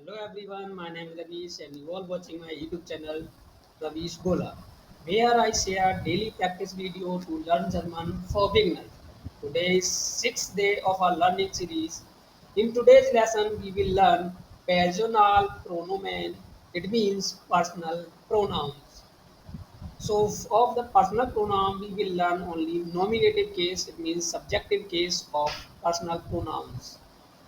Hello everyone, my name is Rabish and you are watching my YouTube channel Ravishgola, where I share daily practice video to learn German for beginners. Today is 6th day of our learning series. In today's lesson, we will learn Personal Pronoun. It means personal pronouns. So of the personal pronoun, we will learn only nominative case. It means subjective case of personal pronouns.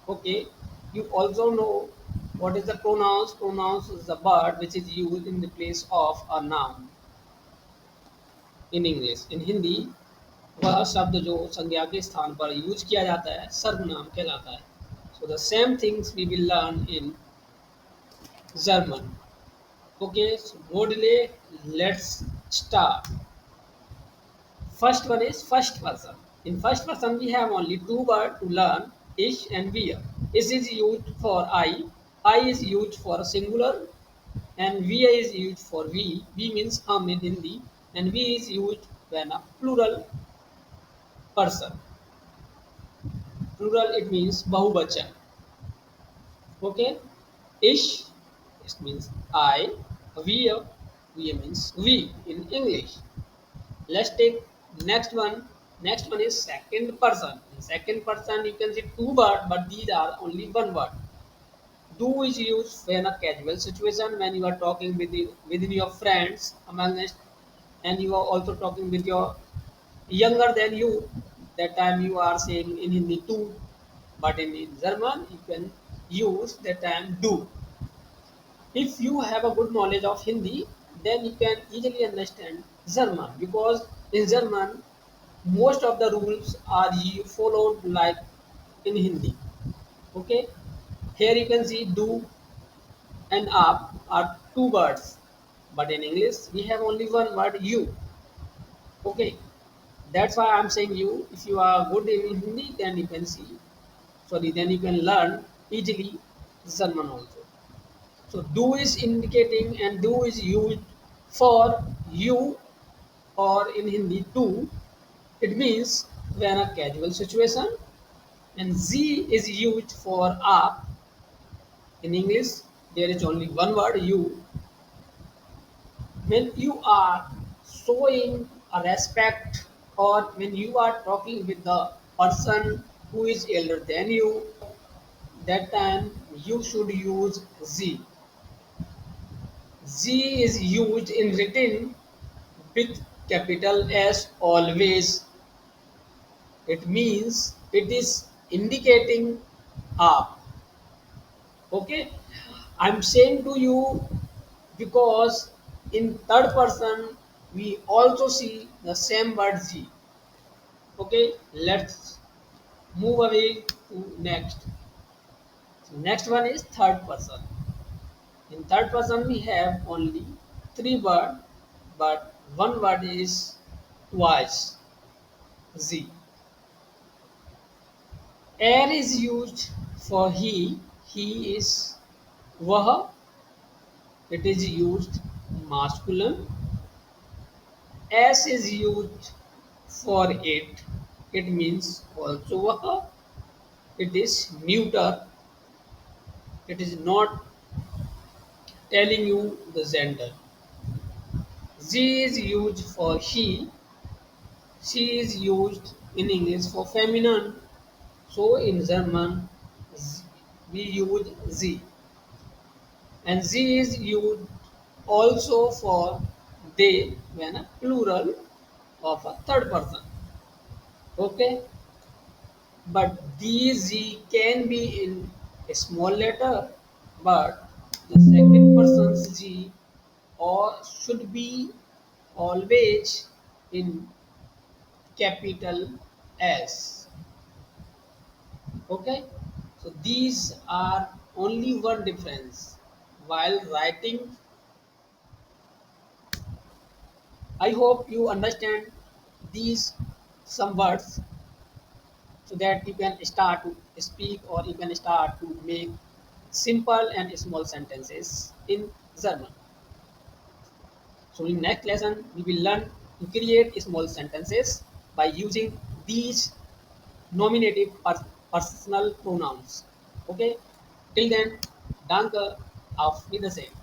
Okay. You also know what is the pronouns. Pronouns is the word which is used in the place of a noun in English. In Hindi वह शब्द जो संज्ञा के स्थान पर use किया जाता है सर्वनाम कहलाता है. So the same things we will learn in German. Okay, so no delay, let's start. First one is first person. In first person, we have only two words to learn: ich and wir. Is is used for I is used for singular, and wir is used for we. We means hum in Hindi, and we is used when a plural person. Plural it means bahubachan. Okay, ich it means I. Wir means we in English. Let's take next one. Next one is second person. In second person you can see two words, but these are only one word. Do is used when a casual situation, when you are talking within your friends among us, and you are also talking with your younger than you. That time you are saying in Hindi tu, but in German you can use that time do. If you have a good knowledge of Hindi, then you can easily understand German, because in German most of the rules are followed like in Hindi. Okay, here you can see do and up are two words, but in English we have only one word you. Okay, that's why I'm saying you. If you are good in Hindi, then you can see. Sorry, then you can learn easily German also. So do is indicating and do is used for you, or in Hindi too. It means when a casual situation, and Z is used for up. In English, there is only one word you. When you are showing a respect, or when you are talking with the person who is elder than you, that time you should use Z. Z is used in written with capital S always. It means it is indicating up. Okay, I'm saying to you because in third person we also see the same word Z. Okay, let's move away to next. So next one is third person. In third person we have only three words, but one word is twice Z. Er is used for he is वह, it is used masculine. S is used for it means also वह, it is neuter, it is not telling you the gender. Z is used for she is used in English for feminine, so in German we use Z. And Z is used also for they when a plural of a third person. Okay, but these Z can be in a small letter, but the second person's Z or should be always in capital S. Okay, so these are only one difference while writing. I hope you understand these some words, so that you can start to speak, or you can start to make simple and small sentences in German. So in next lesson we will learn to create small sentences by using these nominative personal pronouns. Okay, till then, Danke, auf Wiedersehen.